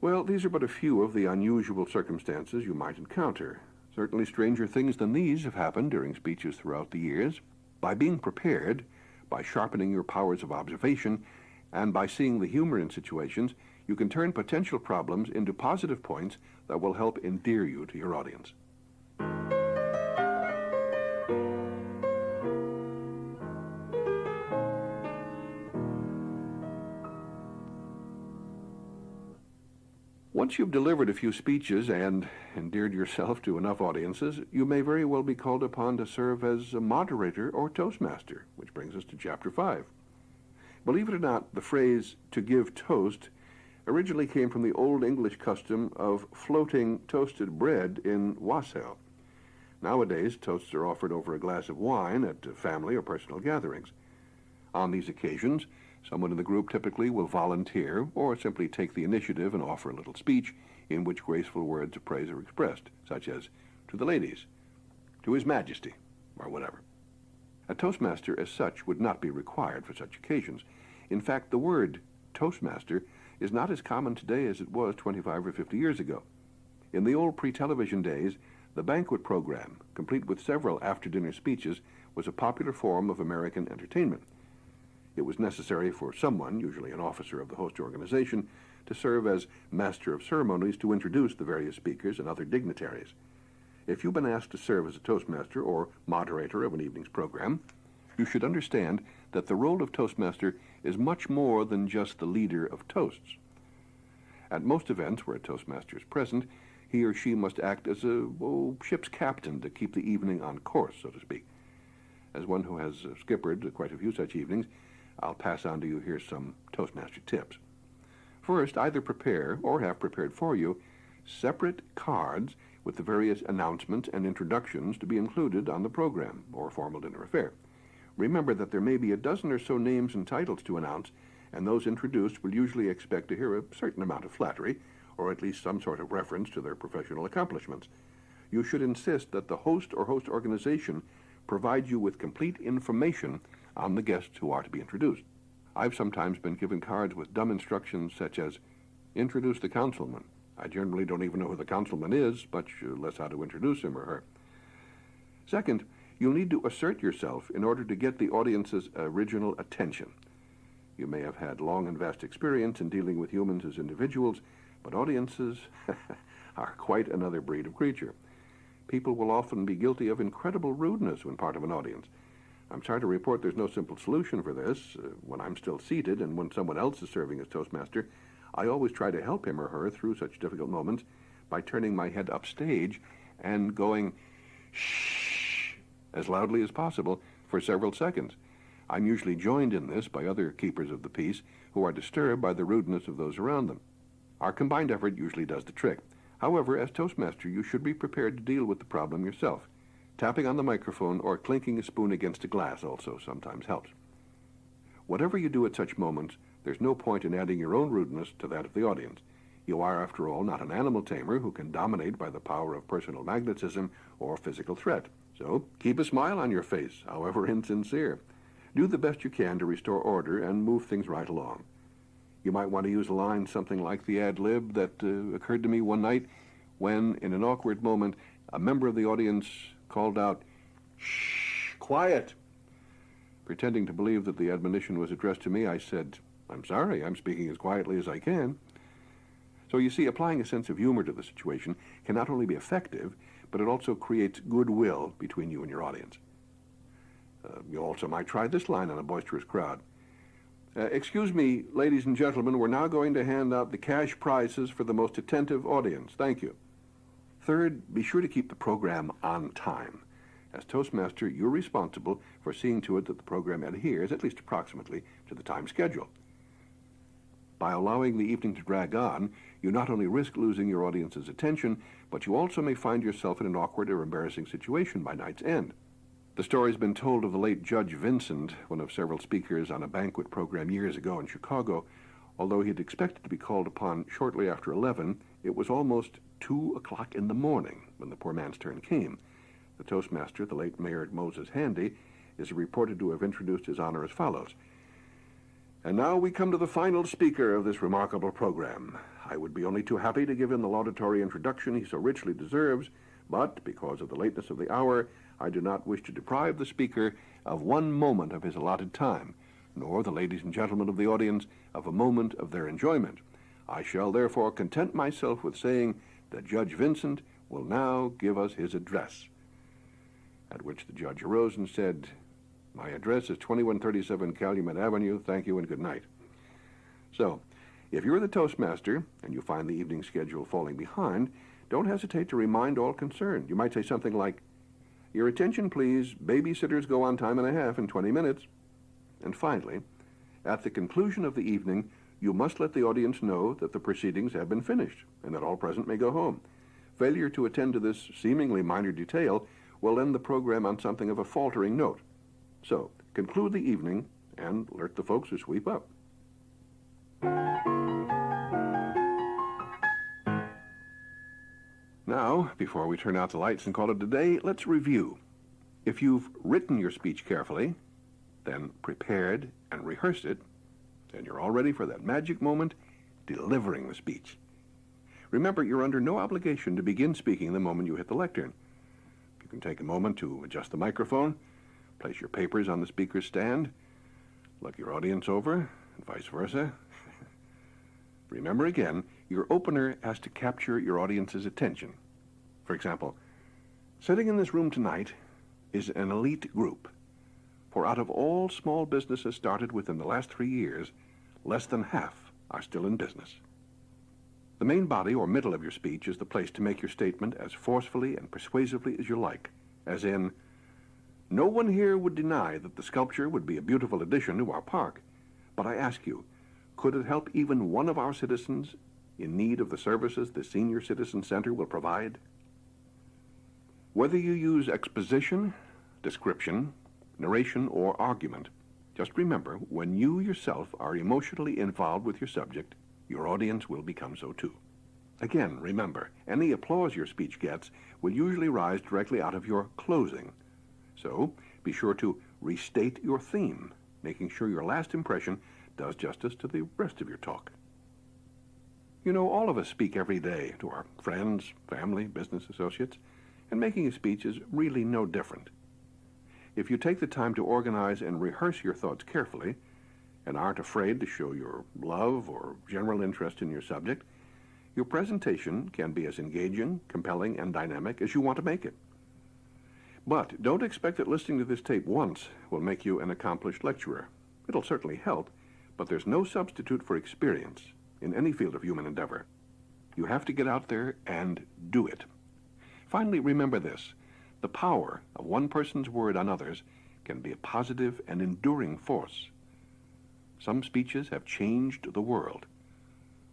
Well, these are but a few of the unusual circumstances you might encounter. Certainly stranger things than these have happened during speeches throughout the years. By being prepared, by sharpening your powers of observation, and by seeing the humor in situations, you can turn potential problems into positive points that will help endear you to your audience. Once you've delivered a few speeches and endeared yourself to enough audiences, you may very well be called upon to serve as a moderator or toastmaster, which brings us to Chapter 5. Believe it or not, the phrase "to give toast" originally came from the Old English custom of floating toasted bread in wassail. Nowadays, toasts are offered over a glass of wine at family or personal gatherings. On these occasions, someone in the group typically will volunteer or simply take the initiative and offer a little speech in which graceful words of praise are expressed, such as, "To the ladies," "To His Majesty," or whatever. A toastmaster as such would not be required for such occasions. In fact, the word toastmaster is not as common today as it was 25 or 50 years ago. In the old pre-television days, the banquet program, complete with several after-dinner speeches, was a popular form of American entertainment. It was necessary for someone, usually an officer of the host organization, to serve as master of ceremonies to introduce the various speakers and other dignitaries. If you've been asked to serve as a toastmaster or moderator of an evening's program, you should understand that the role of toastmaster is much more than just the leader of toasts. At most events where a toastmaster is present, he or she must act as a ship's captain to keep the evening on course, so to speak. As one who has skippered quite a few such evenings, I'll pass on to you here some toastmaster tips. First, either prepare or have prepared for you separate cards with the various announcements and introductions to be included on the program or formal dinner affair. Remember that there may be a dozen or so names and titles to announce, and those introduced will usually expect to hear a certain amount of flattery, or at least some sort of reference to their professional accomplishments. You should insist that the host or host organization provide you with complete information on the guests who are to be introduced. I've sometimes been given cards with dumb instructions such as, introduce the councilman. I generally don't even know who the councilman is, much less how to introduce him or her. Second, you'll need to assert yourself in order to get the audience's original attention. You may have had long and vast experience in dealing with humans as individuals, but audiences are quite another breed of creature. People will often be guilty of incredible rudeness when part of an audience. I'm sorry to report there's no simple solution for this. When I'm still seated and when someone else is serving as Toastmaster, I always try to help him or her through such difficult moments by turning my head upstage and going shh as loudly as possible for several seconds. I'm usually joined in this by other keepers of the peace who are disturbed by the rudeness of those around them. Our combined effort usually does the trick. However, as Toastmaster, you should be prepared to deal with the problem yourself. Tapping on the microphone or clinking a spoon against a glass also sometimes helps. Whatever you do at such moments, there's no point in adding your own rudeness to that of the audience. You are, after all, not an animal tamer who can dominate by the power of personal magnetism or physical threat. So keep a smile on your face, however insincere. Do the best you can to restore order and move things right along. You might want to use a line something like the ad-lib that occurred to me one night when, in an awkward moment, a member of the audience called out, "Shh, quiet." Pretending to believe that the admonition was addressed to me, I said, "I'm sorry, I'm speaking as quietly as I can." So you see, applying a sense of humor to the situation can not only be effective, but it also creates goodwill between you and your audience. You also might try this line on a boisterous crowd. Excuse me, ladies and gentlemen, we're now going to hand out the cash prizes for the most attentive audience. Thank you. Third, be sure to keep the program on time. As Toastmaster, you're responsible for seeing to it that the program adheres, at least approximately, to the time schedule. By allowing the evening to drag on, you not only risk losing your audience's attention, but you also may find yourself in an awkward or embarrassing situation by night's end. The story's been told of the late Judge Vincent, one of several speakers on a banquet program years ago in Chicago. Although he had expected to be called upon shortly after 11, it was almost 2 o'clock in the morning when the poor man's turn came. The Toastmaster, the late Mayor Moses Handy, is reported to have introduced his honor as follows. And now we come to the final speaker of this remarkable program. I would be only too happy to give him the laudatory introduction he so richly deserves, but because of the lateness of the hour, I do not wish to deprive the speaker of one moment of his allotted time, nor the ladies and gentlemen of the audience of a moment of their enjoyment. I shall therefore content myself with saying that Judge Vincent will now give us his address. At which the judge arose and said, "My address is 2137 Calumet Avenue. Thank you and good night." So, if you're the Toastmaster and you find the evening schedule falling behind, don't hesitate to remind all concerned. You might say something like, "Your attention, please. Babysitters go on time and a half in 20 minutes. And finally, at the conclusion of the evening, you must let the audience know that the proceedings have been finished and that all present may go home. Failure to attend to this seemingly minor detail will end the program on something of a faltering note. So, conclude the evening and alert the folks who sweep up." Now, before we turn out the lights and call it a day, let's review. If you've written your speech carefully, then prepared and rehearsed it, then you're all ready for that magic moment, delivering the speech. Remember, you're under no obligation to begin speaking the moment you hit the lectern. You can take a moment to adjust the microphone, place your papers on the speaker's stand, look your audience over, and vice versa. Remember again, your opener has to capture your audience's attention. For example, sitting in this room tonight is an elite group. For out of all small businesses started within the last 3 years, less than half are still in business. The main body or middle of your speech is the place to make your statement as forcefully and persuasively as you like, as in, "No one here would deny that the sculpture would be a beautiful addition to our park, but I ask you, could it help even one of our citizens in need of the services the Senior Citizen Center will provide?" Whether you use exposition, description, narration, or argument, just remember, when you yourself are emotionally involved with your subject, your audience will become so too. Again, remember, any applause your speech gets will usually rise directly out of your closing. So, be sure to restate your theme, making sure your last impression does justice to the rest of your talk. You know, all of us speak every day to our friends, family, business associates, and making a speech is really no different. If you take the time to organize and rehearse your thoughts carefully, and aren't afraid to show your love or general interest in your subject, your presentation can be as engaging, compelling, and dynamic as you want to make it. But don't expect that listening to this tape once will make you an accomplished lecturer. It'll certainly help, but there's no substitute for experience in any field of human endeavor. You have to get out there and do it. Finally, remember this: the power of one person's word on others can be a positive and enduring force. Some speeches have changed the world.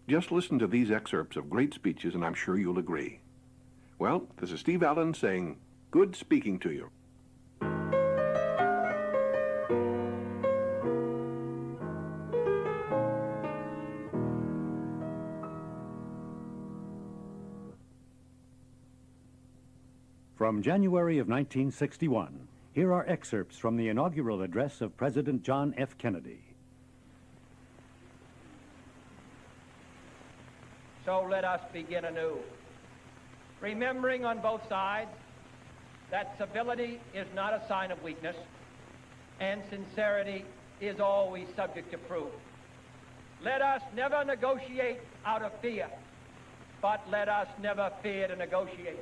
Just listen to these excerpts of great speeches, and I'm sure you'll agree. Well, this is Steve Allen saying, good speaking to you. From January of 1961, here are excerpts from the inaugural address of President John F. Kennedy. So let us begin anew, remembering on both sides that civility is not a sign of weakness, and sincerity is always subject to proof. Let us never negotiate out of fear, but let us never fear to negotiate.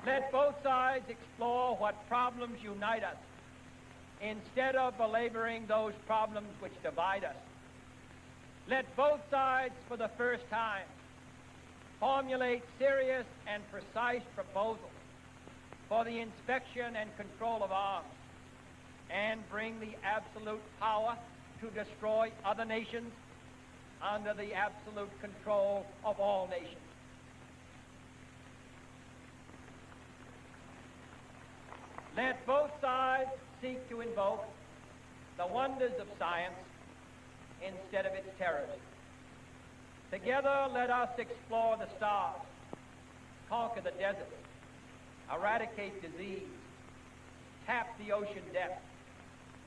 Let both sides explore what problems unite us, instead of belaboring those problems which divide us. Let both sides, for the first time, formulate serious and precise proposals for the inspection and control of arms, and bring the absolute power to destroy other nations under the absolute control of all nations. Let both sides seek to invoke the wonders of science instead of its terrors. Together, let us explore the stars, conquer the deserts, eradicate disease, tap the ocean depths,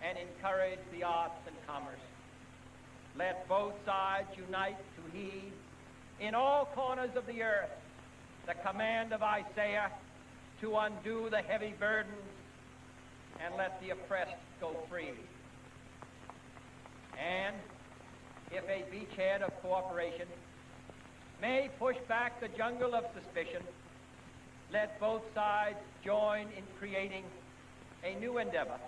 and encourage the arts and commerce. Let both sides unite to heed in all corners of the earth the command of Isaiah to undo the heavy burdens and let the oppressed go free. And if a beachhead of cooperation may push back the jungle of suspicion, let both sides join in creating a new endeavor,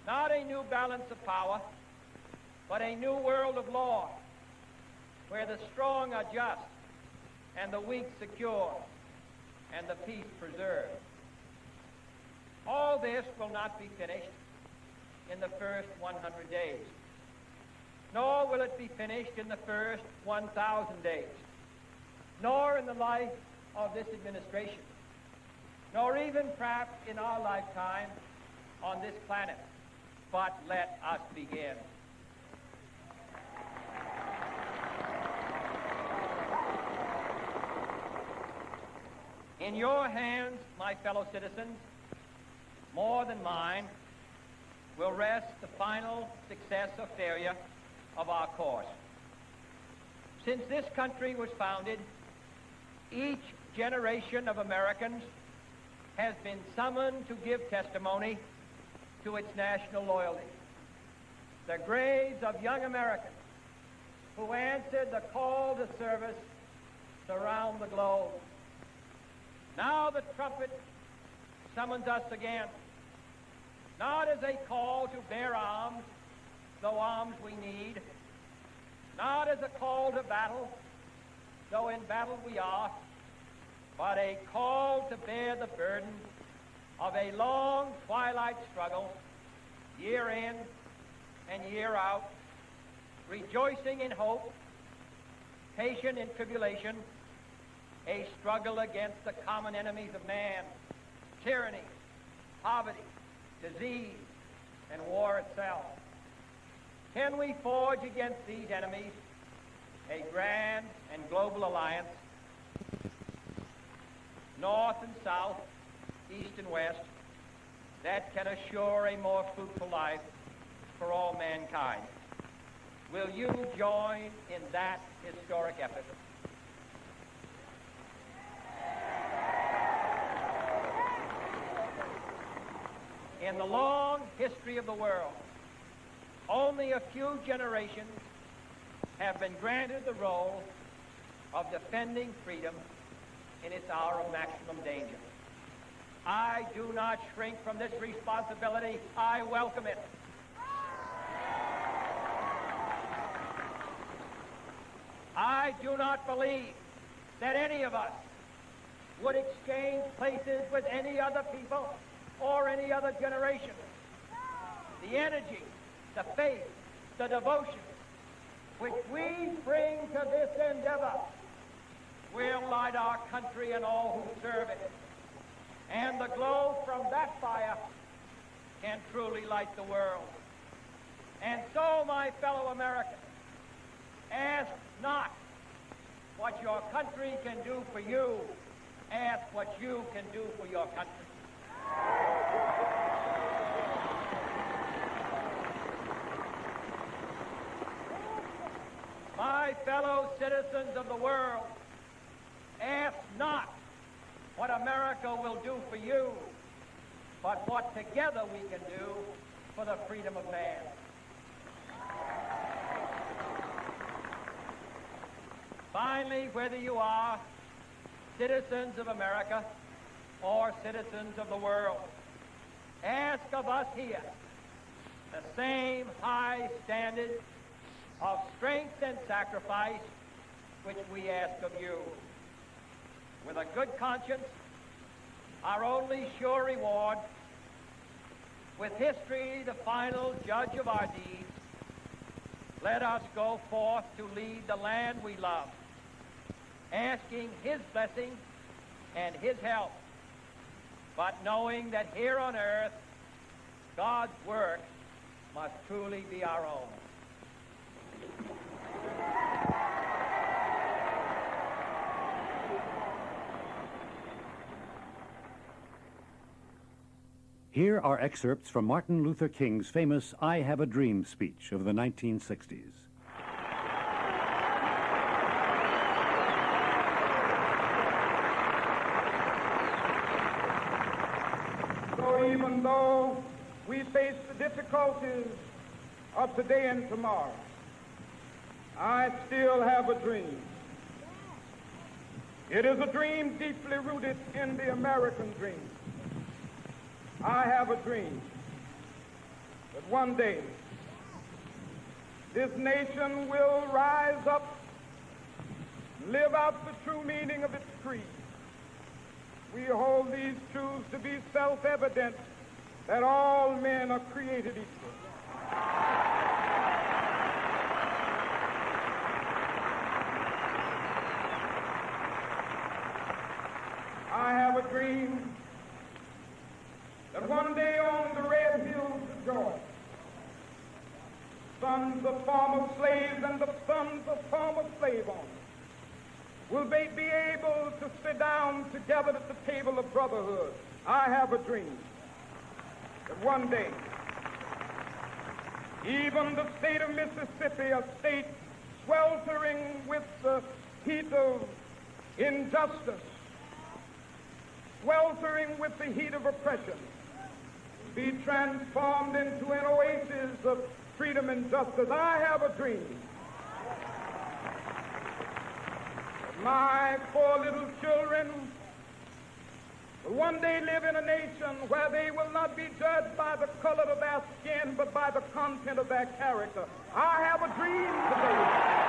not a new balance of power, but a new world of law, where the strong are just and the weak secure and the peace preserved. All this will not be finished in the first 100 days, nor will it be finished in the first 1,000 days, nor in the life of this administration, nor even perhaps in our lifetime on this planet. But let us begin. In your hands, my fellow citizens, more than mine, will rest the final success or failure of our course. Since this country was founded, each generation of Americans has been summoned to give testimony to its national loyalty. The graves of young Americans who answered the call to service surround the globe. Now the trumpet summons us again, not as a call to bear arms, though arms we need, not as a call to battle, though in battle we are, but a call to bear the burden of a long twilight struggle, year in and year out, rejoicing in hope patient in tribulation, a struggle against the common enemies of man, tyranny, poverty, disease, and war itself. Can we forge against these enemies a grand and global alliance, north and south, east and west, that can assure a more fruitful life for all mankind? Will you join in that historic effort? In the long history of the world, only a few generations have been granted the role of defending freedom in its hour of maximum danger. I do not shrink from this responsibility. I welcome it. I do not believe that any of us would exchange places with any other people or any other generation. The energy, the faith, the devotion which we bring to this endeavor will light our country and all who serve it. And the glow from that fire can truly light the world. And so, my fellow Americans, ask not what your country can do for you. Ask what you can do for your country. My fellow citizens of the world, ask not what America will do for you, but what together we can do for the freedom of man. Finally, whether you are citizens of America or citizens of the world, ask of us here the same high standard of strength and sacrifice which we ask of you. With a good conscience, our only sure reward, with history the final judge of our deeds, let us go forth to lead the land we love, asking his blessing and his help, but knowing that here on earth, God's work must truly be our own. Here are excerpts from Martin Luther King's famous I Have a Dream speech of the 1960s. So even though we face the difficulties of today and tomorrow, I still have a dream. It is a dream deeply rooted in the American dream. I have a dream that one day this nation will rise up, live out the true meaning of its creed. We hold these truths to be self-evident, that all men are created equal. I have a dream that one day on the red hills of Georgia, sons of former slaves and the sons of former slave owners will be able to sit down together at the table of brotherhood. I have a dream that one day, even the state of Mississippi, a state sweltering with the heat of injustice, sweltering with the heat of oppression, be transformed into an oasis of freedom and justice. I have a dream that my 4 little children will one day live in a nation where they will not be judged by the color of their skin, but by the content of their character. I have a dream today.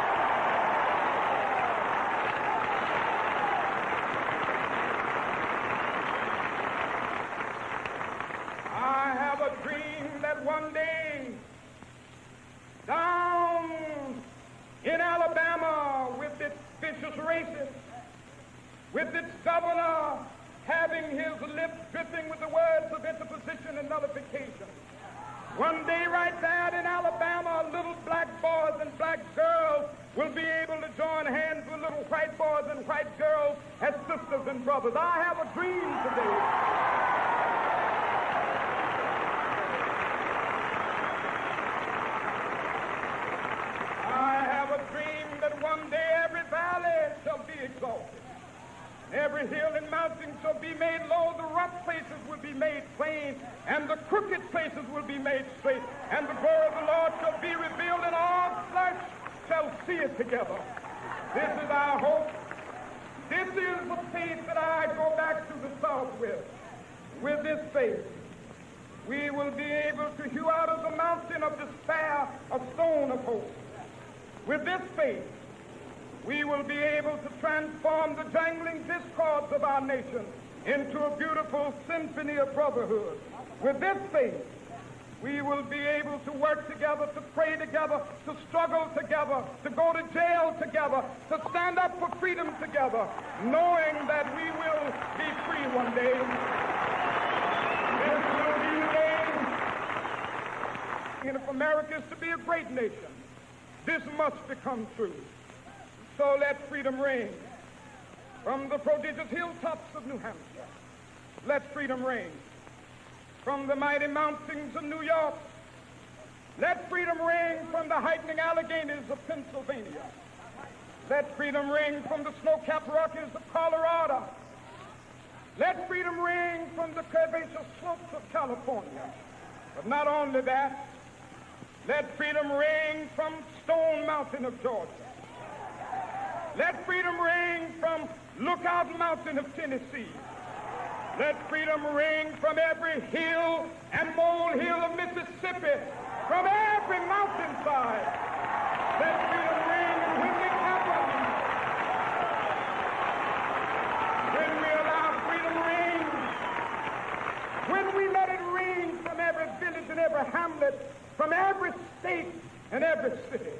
I have a dream that one day, down in Alabama with its with its governor having his lips dripping with the words of interposition and nullification. One day right there in Alabama, little black boys and black girls will be able to join hands with little white boys and white girls as sisters and brothers. I have a dream today. I have a dream that one day every valley shall be exalted. Every hill and mountain shall be made low, the rough places will be made plain, and the crooked places will be made straight, and the glory of the Lord shall be revealed, and all flesh shall see it together. This is our hope. This is the faith that I go back to the South with. With this faith, we will be able to hew out of the mountain of despair a stone of hope. With this faith, we will be able to transform the jangling discords of our nation into a beautiful symphony of brotherhood. With this faith, we will be able to work together, to pray together, to struggle together, to go to jail together, to stand up for freedom together, knowing that we will be free one day. This will be the day. And if America is to be a great nation, this must become true. So let freedom ring from the prodigious hilltops of New Hampshire. Let freedom ring from the mighty mountains of New York. Let freedom ring from the heightening Alleghanies of Pennsylvania. Let freedom ring from the snow-capped Rockies of Colorado. Let freedom ring from the curvaceous slopes of California. But not only that, let freedom ring from Stone Mountain of Georgia. Let freedom ring from Lookout Mountain of Tennessee. Let freedom ring from every hill and molehill of Mississippi, from every mountainside. Let freedom ring, and when it happens, when we allow freedom ring, when we let it ring from every village and every hamlet, from every state and every city,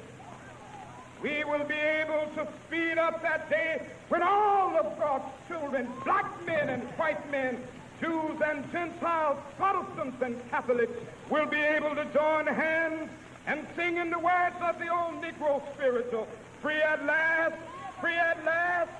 we will be able to speed up that day when all of God's children, black men and white men, Jews and Gentiles, Protestants and Catholics, will be able to join hands and sing in the words of the old Negro spiritual, free at last, free at last,